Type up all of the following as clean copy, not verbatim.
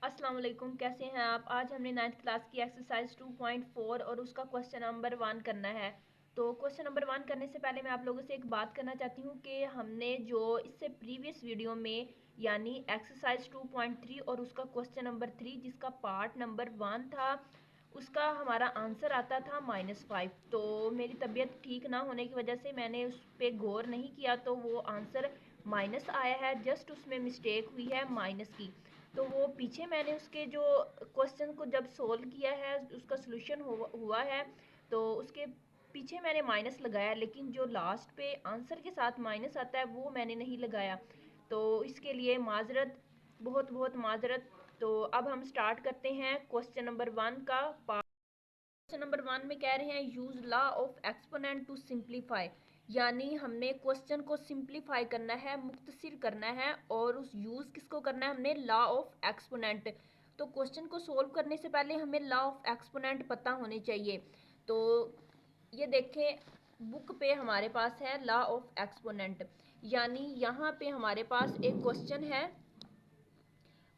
अस्सलाम वालेकुम, कैसे हैं आप। आज हमने 9th क्लास की एक्सरसाइज 2.4 और उसका क्वेश्चन नंबर 1 करना है। तो क्वेश्चन नंबर 1 करने से पहले मैं आप लोगों से एक बात करना चाहती हूँ कि हमने जो इससे प्रीवियस वीडियो में यानी एक्सरसाइज 2.3 और उसका क्वेश्चन नंबर 3 जिसका पार्ट नंबर 1 था, उसका हमारा आंसर आता था -5। तो मेरी तबीयत ठीक ना होने की वजह से मैंने उस पर गौर नहीं किया, तो वो आंसर माइनस आया है। जस्ट उसमें मिस्टेक हुई है माइनस की। तो वो पीछे मैंने उसके जो क्वेश्चन को जब सोल्व किया है, उसका सोल्यूशन हुआ है, तो उसके पीछे मैंने माइनस लगाया, लेकिन जो लास्ट पे आंसर के साथ माइनस आता है वो मैंने नहीं लगाया। तो इसके लिए माजरत, बहुत बहुत माजरत। तो अब हम स्टार्ट करते हैं क्वेश्चन नंबर 1 का पार्ट। क्वेश्चन नंबर 1 में कह रहे हैं use law of exponent to simplify, यानी हमने क्वेश्चन को सिंप्लीफाई करना है, मुख्तसर करना है। और उस यूज किसको करना है, हमने लॉ ऑफ एक्सपोनेंट। तो क्वेश्चन को सोल्व करने से पहले हमें लॉ ऑफ एक्सपोनेंट पता होने चाहिए। तो ये देखें, बुक पे हमारे पास है लॉ ऑफ एक्सपोनेंट, यानी यहाँ पे हमारे पास एक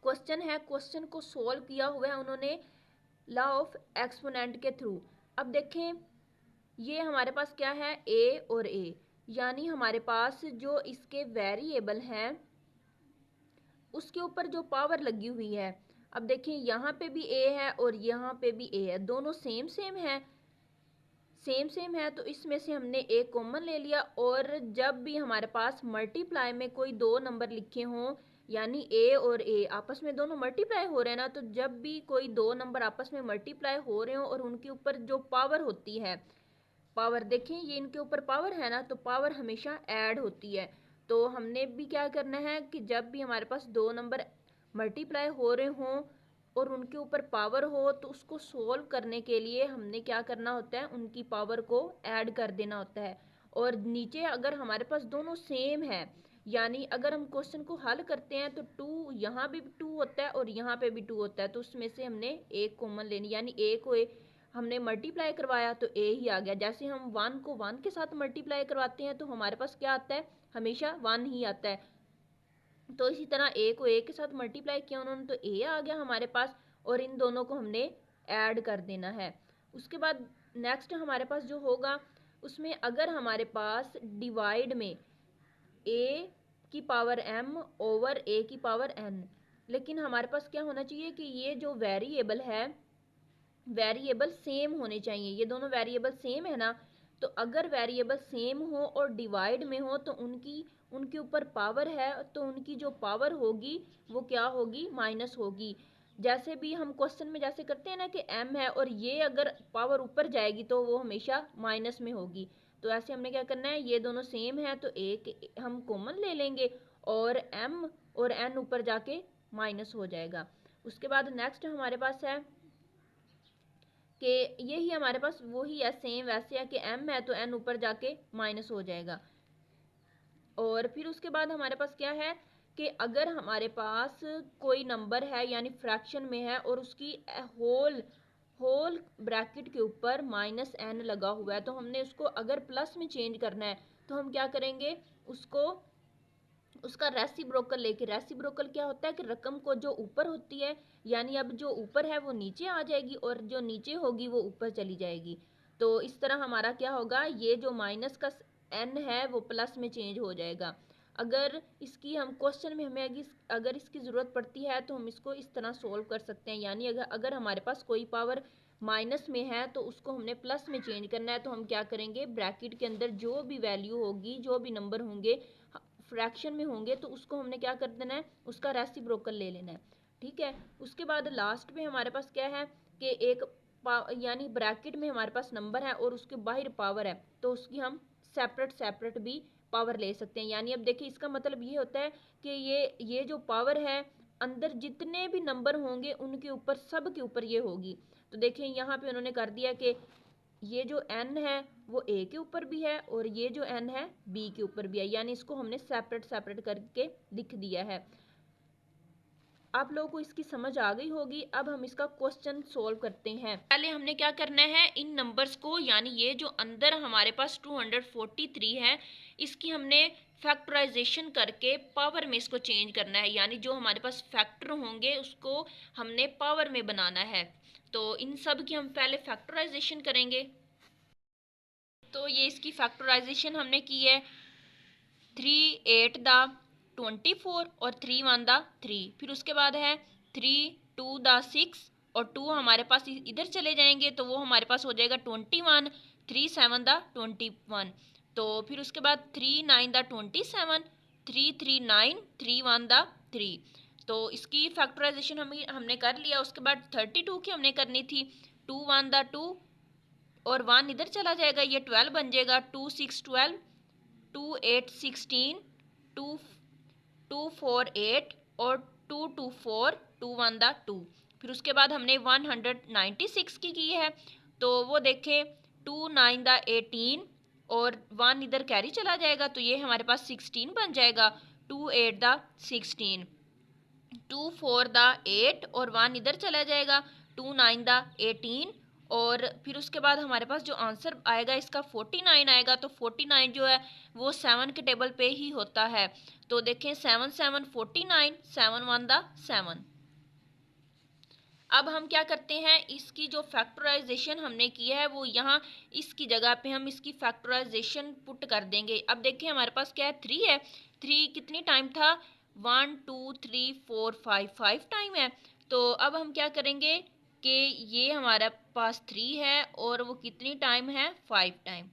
क्वेश्चन को सोल्व किया हुआ है उन्होंने लॉ ऑफ एक्सपोनेंट के थ्रू। अब देखें, ये हमारे पास क्या है, ए और ए, यानी हमारे पास जो इसके वेरिएबल हैं उसके ऊपर जो पावर लगी हुई है। अब देखें, यहाँ पे भी ए है और यहाँ पे भी ए है, दोनों सेम सेम है। तो इसमें से हमने एक कॉमन ले लिया। और जब भी हमारे पास मल्टीप्लाई में कोई दो नंबर लिखे हों, यानी ए और ए आपस में दोनों मल्टीप्लाई हो रहे हैं ना, तो जब भी कोई दो नंबर आपस में मल्टीप्लाई हो रहे हो और उनके ऊपर जो पावर होती है, पावर देखें ये इनके ऊपर पावर है ना, तो पावर हमेशा ऐड होती है। तो हमने भी क्या करना है कि जब भी हमारे पास दो नंबर मल्टीप्लाई हो रहे हों और उनके ऊपर पावर हो, तो उसको सोल्व करने के लिए हमने क्या करना होता है, उनकी पावर को ऐड कर देना होता है। और नीचे अगर हमारे पास दोनों सेम है, यानी अगर हम क्वेश्चन को हल करते हैं तो टू यहाँ भी टू होता है और यहाँ पे भी टू होता है, तो उसमें से हमने एक कॉमन लेनी, यानी ए को हमने मल्टीप्लाई करवाया तो ए ही आ गया। जैसे हम वन को वन के साथ मल्टीप्लाई करवाते हैं तो हमारे पास क्या आता है, हमेशा वन ही आता है। तो इसी तरह ए को ए के साथ मल्टीप्लाई किया उन्होंने तो ए आ गया हमारे पास, और इन दोनों को हमने ऐड कर देना है। उसके बाद नेक्स्ट हमारे पास जो होगा, उसमें अगर हमारे पास डिवाइड में ए की पावर m ओवर ए की पावर n, लेकिन हमारे पास क्या होना चाहिए कि ये जो वेरिएबल है, वेरिएबल सेम होने चाहिए। ये दोनों वेरिएबल सेम है ना, तो अगर वेरिएबल सेम हो और डिवाइड में हो तो उनके ऊपर पावर है, तो उनकी जो पावर होगी वो क्या होगी, माइनस होगी। जैसे भी हम क्वेश्चन में जैसे करते हैं ना कि m है और ये अगर पावर ऊपर जाएगी तो वो हमेशा माइनस में होगी। तो ऐसे हमने क्या करना है, ये दोनों सेम है तो एक हम कॉमन ले लेंगे और m और n ऊपर जाके माइनस हो जाएगा। उसके बाद नेक्स्ट हमारे पास है कि यही हमारे पास वही है, सेम वैसे है कि m है तो n ऊपर जाके माइनस हो जाएगा। और फिर उसके बाद हमारे पास क्या है कि अगर हमारे पास कोई नंबर है यानी फ्रैक्शन में है और उसकी होल होल ब्रैकेट के ऊपर -n लगा हुआ है, तो हमने उसको अगर प्लस में चेंज करना है तो हम क्या करेंगे, उसको उसका रेसिप्रोकल लेके, रेसिप्रोकल क्या होता है कि रकम को जो ऊपर होती है, यानी अब जो ऊपर है वो नीचे आ जाएगी और जो नीचे होगी वो ऊपर चली जाएगी। तो इस तरह हमारा क्या होगा, ये जो माइनस का n है वो प्लस में चेंज हो जाएगा। अगर इसकी हम क्वेश्चन में हमें अगर इसकी ज़रूरत पड़ती है तो हम इसको इस तरह सोल्व कर सकते हैं, यानी अगर हमारे पास कोई पावर माइनस में है तो उसको हमने प्लस में चेंज करना है, तो हम क्या करेंगे, ब्रैकेट के अंदर जो भी वैल्यू होगी, जो भी नंबर होंगे फ्रैक्शन में होंगे, तो उसको हमने क्या कर देना है, उसका रेसिप्रोकल ले लेना है। ठीक है। उसके बाद लास्ट में हमारे पास क्या है कि एक यानी ब्रैकेट में हमारे पास नंबर है और उसके बाहर पावर है, तो उसकी हम सेपरेट भी पावर ले सकते हैं। यानी अब देखिए, इसका मतलब ये होता है कि ये जो पावर है, अंदर जितने भी नंबर होंगे उनके ऊपर, सब के ऊपर ये होगी। तो देखिए यहाँ पे उन्होंने कर दिया कि ये जो n है वो a के ऊपर भी है और ये जो n है b के ऊपर भी है, यानी इसको हमने सेपरेट करके लिख दिया है। आप लोगों को इसकी समझ आ गई होगी। अब हम इसका क्वेश्चन सोल्व करते हैं। पहले हमने क्या करना है, इन नंबर्स को, यानी ये जो अंदर हमारे पास 243 है, इसकी हमने फैक्टराइजेशन करके पावर में इसको चेंज करना है, यानी जो हमारे पास फैक्टर होंगे उसको हमने पावर में बनाना है। तो इन सब की हम पहले फैक्टराइजेशन करेंगे। तो ये इसकी फैक्टराइजेशन हमने की है, 3 8 द 24 और 3 1 द 3। फिर उसके बाद है 3 2 द 6 और 2 हमारे पास इधर चले जाएंगे तो वो हमारे पास हो जाएगा 21, 3 7 द 21। तो फिर उसके बाद 3 9 द 27, 3 3 9, 3 1 द 3। तो इसकी फैक्टराइजेशन हमने कर लिया। उसके बाद 32 की हमने करनी थी, 2 1 द 2 और 1 इधर चला जाएगा, ये 12 बन जाएगा, 2 6 12, 2 8 16, 2 2 4 8 और 2 2 4, 2 1 द 2। फिर उसके बाद हमने 196 की है, तो वो देखें 2 9 द 18 और 1 इधर कैरी चला जाएगा तो ये हमारे पास 16 बन जाएगा, 2 8 द 16, 2 4 द 8 और 1 इधर चला जाएगा, 2 9 द 18 और फिर उसके बाद हमारे पास जो आंसर आएगा इसका 49 आएगा। तो 49 जो है वो 7 के टेबल पे ही होता है। तो देखें 7 7 49, 7 1 द 7। अब हम क्या करते हैं, इसकी जो फैक्टराइजेशन हमने किया है वो यहाँ इसकी जगह पे हम इसकी फैक्टराइजेशन पुट कर देंगे। अब देखिए हमारे पास क्या है, 3 है, 3 कितनी टाइम था, 1 2 3 4 5, 5 टाइम है। तो अब हम क्या करेंगे कि ये हमारे पास 3 है और वो कितनी टाइम है, 5 टाइम,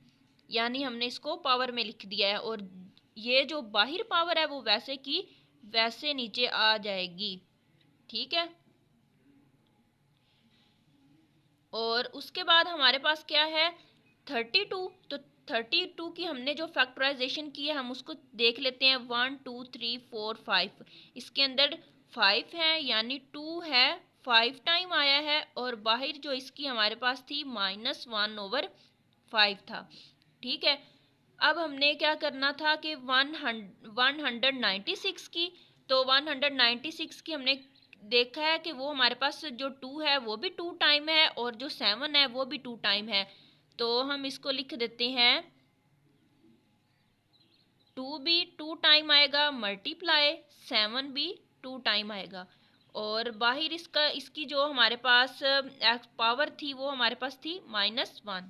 यानी हमने इसको पावर में लिख दिया है और ये जो बाहर पावर है वो वैसे की वैसे नीचे आ जाएगी। ठीक है, और उसके बाद हमारे पास क्या है, 32। तो 32 की हमने जो फैक्टराइजेशन की है हम उसको देख लेते हैं, 1 2 3 4 5, इसके अंदर 5 है यानी 2 है, 5 टाइम आया है और बाहर जो इसकी हमारे पास थी -1/5 था। ठीक है, अब हमने क्या करना था कि 196 की, तो 196 की हमने देखा है कि वो हमारे पास जो 2 है वो भी 2 टाइम है और जो 7 है वो भी 2 टाइम है। तो हम इसको लिख देते हैं, 2 भी 2 टाइम आएगा मल्टीप्लाई 7 भी 2 टाइम आएगा और बाहर इसकी जो हमारे पास पावर थी वो हमारे पास थी -1।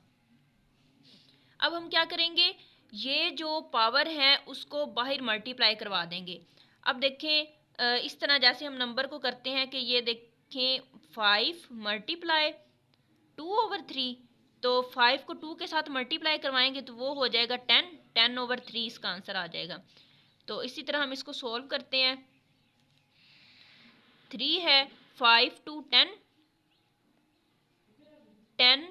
अब हम क्या करेंगे, ये जो पावर है उसको बाहर मल्टीप्लाई करवा देंगे। अब देखें इस तरह जैसे हम नंबर को करते हैं कि ये देखें 5 मल्टीप्लाई 2/3, तो 5 को 2 के साथ मल्टीप्लाई करवाएंगे तो वो हो जाएगा 10, 10/3 इसका आंसर आ जाएगा। तो इसी तरह हम इसको सॉल्व करते हैं, 3 है, 5 2 10, 10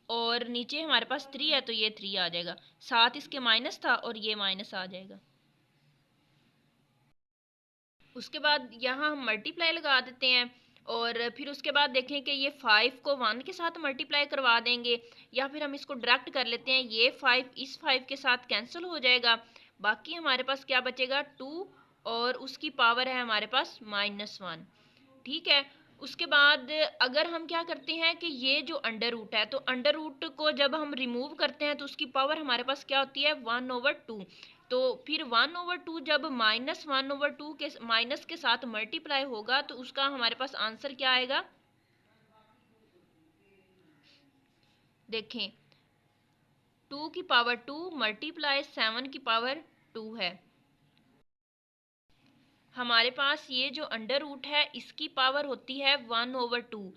और नीचे हमारे पास 3 है तो ये 3 आ जाएगा, 7 इसके माइनस था और ये माइनस आ जाएगा। उसके बाद यहाँ हम मल्टीप्लाई लगा देते हैं और फिर उसके बाद देखें कि ये 5 को 1 के साथ मल्टीप्लाई करवा देंगे या फिर हम इसको डायरेक्ट कर लेते हैं, ये 5 इस 5 के साथ कैंसिल हो जाएगा, बाकी हमारे पास क्या बचेगा 2 और उसकी पावर है हमारे पास -1। ठीक है, उसके बाद अगर हम क्या करते हैं कि ये जो अंडर रूट है तो अंडर रूट को जब हम रिमूव करते हैं तो उसकी पावर हमारे पास क्या होती है 1/2। तो फिर 1/2 जब -1/2 के माइनस के साथ मल्टीप्लाई होगा तो उसका हमारे पास आंसर क्या आएगा, देखें 2 की पावर 2 मल्टीप्लाई 7 की पावर 2 है। हमारे पास ये जो अंडर रूट है इसकी पावर होती है 1/2।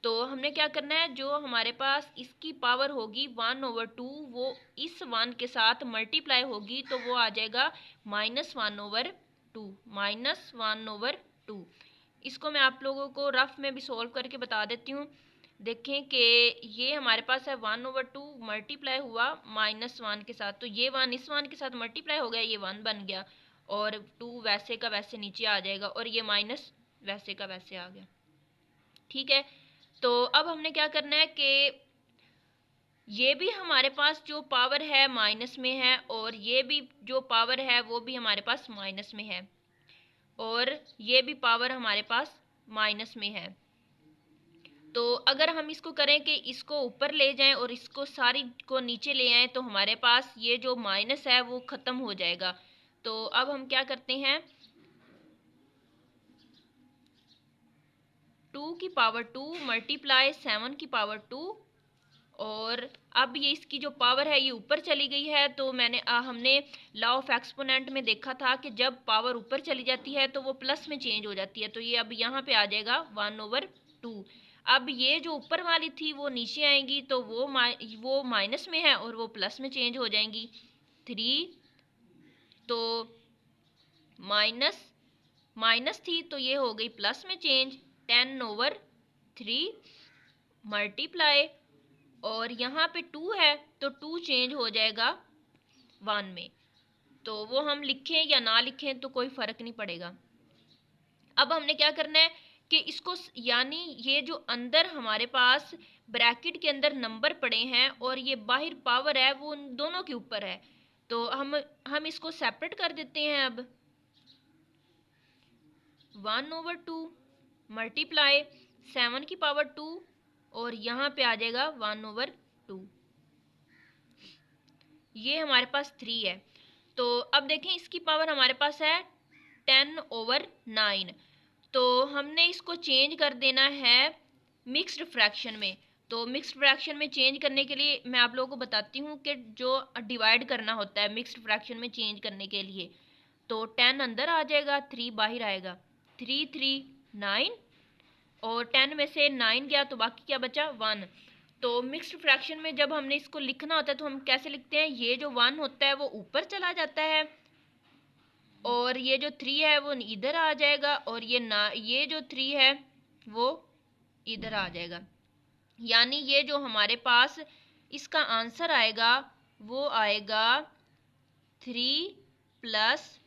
तो हमने क्या करना है, जो हमारे पास इसकी पावर होगी 1/2 वो इस 1 के साथ मल्टीप्लाई होगी तो वो आ जाएगा -1/2, -1/2। इसको मैं आप लोगों को रफ में भी सॉल्व करके बता देती हूँ। देखें कि ये हमारे पास है 1/2 मल्टीप्लाई हुआ -1 के साथ, तो ये 1 इस 1 के साथ मल्टीप्लाई हो गया, ये 1 बन गया और 2 वैसे का वैसे नीचे आ जाएगा और ये माइनस वैसे का वैसे आ गया। ठीक है, तो अब हमने क्या करना है कि ये भी हमारे पास जो पावर है माइनस में है और ये भी जो पावर है वो भी हमारे पास माइनस में है और ये भी पावर हमारे पास माइनस में है। तो अगर हम इसको करें कि इसको ऊपर ले जाएं और इसको सारी को नीचे ले आएं तो हमारे पास ये जो माइनस है वो ख़त्म हो जाएगा। तो अब हम क्या करते हैं, 2 की पावर 2 मल्टीप्लाई 7 की पावर 2, और अब ये इसकी जो पावर है ये ऊपर चली गई है। तो हमने लॉ ऑफ एक्सपोनेंट में देखा था कि जब पावर ऊपर चली जाती है तो वो प्लस में चेंज हो जाती है। तो ये अब यहाँ पे आ जाएगा 1/2। अब ये जो ऊपर वाली थी वो नीचे आएंगी, तो वो माइनस में है और वो प्लस में चेंज हो जाएंगी। 3, तो माइनस माइनस थी तो ये हो गई प्लस में चेंज, 10/3 मल्टीप्लाई, और यहाँ पे 2 है तो 2 चेंज हो जाएगा 1 में। तो वो हम लिखें या ना लिखें तो कोई फर्क नहीं पड़ेगा। अब हमने क्या करना है कि इसको, यानी ये जो अंदर हमारे पास ब्रैकेट के अंदर नंबर पड़े हैं और ये बाहर पावर है वो उन दोनों के ऊपर है, तो हम इसको सेपरेट कर देते हैं। अब 1/2 मल्टीप्लाई 7 की पावर 2, और यहाँ पे आ जाएगा 1/2। ये हमारे पास 3 है। तो अब देखें इसकी पावर हमारे पास है 10/9। तो हमने इसको चेंज कर देना है मिक्स्ड फ्रैक्शन में। तो मिक्स्ड फ्रैक्शन में चेंज करने के लिए मैं आप लोगों को बताती हूँ कि जो डिवाइड करना होता है मिक्स्ड फ्रैक्शन में चेंज करने के लिए, तो 10 अंदर आ जाएगा, 3 बाहर आएगा, 3 3 9, और 10 में से 9 गया तो बाकी क्या बचा, 1। तो मिक्स्ड फ्रैक्शन में जब हमने इसको लिखना होता है तो हम कैसे लिखते हैं, ये जो 1 होता है वो ऊपर चला जाता है, और ये जो 3 है वो इधर आ जाएगा, और ये जो 3 है वो इधर आ जाएगा। यानी ये जो हमारे पास इसका आंसर आएगा वो आएगा 3 +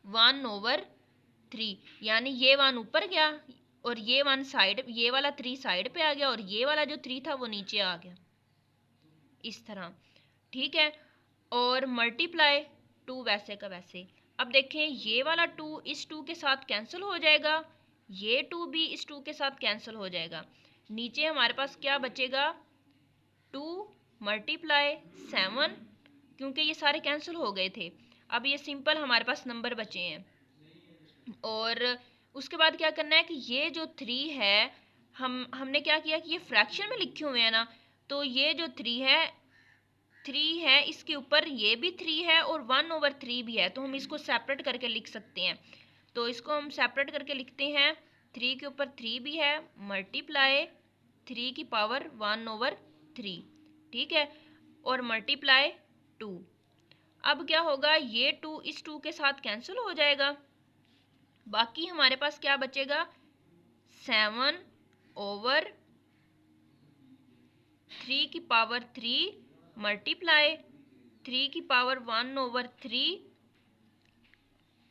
1/3। यानी ये 1 ऊपर गया और ये 1 साइड, ये वाला 3 साइड पे आ गया, और ये वाला जो 3 था वो नीचे आ गया, इस तरह। ठीक है, और मल्टीप्लाई 2 वैसे का वैसे। अब देखें ये वाला 2 इस 2 के साथ कैंसिल हो जाएगा, ये 2 भी इस 2 के साथ कैंसिल हो जाएगा। नीचे हमारे पास क्या बचेगा, 2 मल्टीप्लाई 7, क्योंकि ये सारे कैंसिल हो गए थे। अब ये सिंपल हमारे पास नंबर बचे हैं। और उसके बाद क्या करना है कि ये जो 3 है, हमने क्या किया कि ये फ्रैक्शन में लिखे हुए हैं ना, तो ये जो 3 है इसके ऊपर ये भी 3 है और 1/3 भी है, तो हम इसको सेपरेट करके लिख सकते हैं। तो इसको हम सेपरेट करके लिखते हैं, 3 के ऊपर 3 भी है, मल्टीप्लाई 3 की पावर 1/3, ठीक है, और मल्टीप्लाई 2। अब क्या होगा, ये 2 इस 2 के साथ कैंसिल हो जाएगा, बाकी हमारे पास क्या बचेगा, 7/3 की पावर 3 मल्टीप्लाई 3 की पावर 1/3।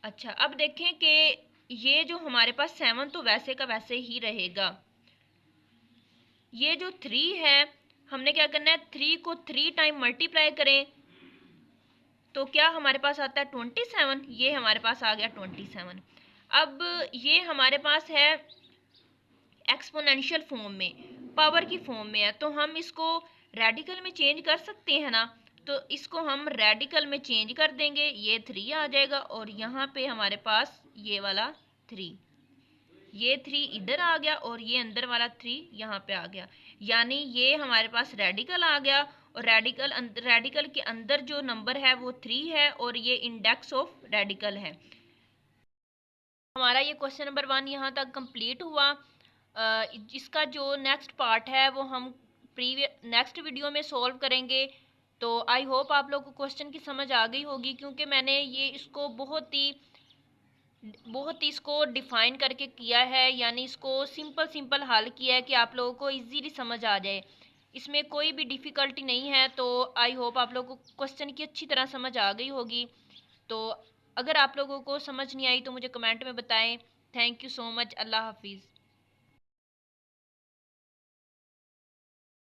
अच्छा, अब देखें कि ये जो हमारे पास 7 तो वैसे का वैसे ही रहेगा। ये जो 3 है हमने क्या करना है, 3 को 3 टाइम मल्टीप्लाई करें तो क्या हमारे पास आता है 27, ये हमारे पास आ गया 27। अब ये हमारे पास है एक्सपोनेंशियल फॉर्म में, पावर की फॉर्म में है, तो हम इसको रेडिकल में चेंज कर सकते हैं ना, तो इसको हम रेडिकल में चेंज कर देंगे, ये 3 आ जाएगा, और यहाँ पे हमारे पास ये वाला 3, ये 3 इधर आ गया, और ये अंदर वाला 3 यहाँ पे आ गया। यानी ये हमारे पास रेडिकल आ गया, और रेडिकल के अंदर जो नंबर है वो 3 है, और ये इंडेक्स ऑफ रेडिकल है। हमारा ये क्वेश्चन नंबर 1 यहाँ तक कंप्लीट हुआ। इसका जो नेक्स्ट पार्ट है वो हम नेक्स्ट वीडियो में सॉल्व करेंगे। तो आई होप आप लोग को क्वेश्चन की समझ आ गई होगी, क्योंकि मैंने ये इसको बहुत ही इसको डिफाइन करके किया है, यानी इसको सिंपल हल किया है कि आप लोगों को इजीली समझ आ जाए, इसमें कोई भी डिफ़िकल्टी नहीं है। तो आई होप आप लोगों को क्वेश्चन की अच्छी तरह समझ आ गई होगी। तो अगर आप लोगों को समझ नहीं आई तो मुझे कमेंट में बताएं। Thank you so much. अल्लाह हाफिज़।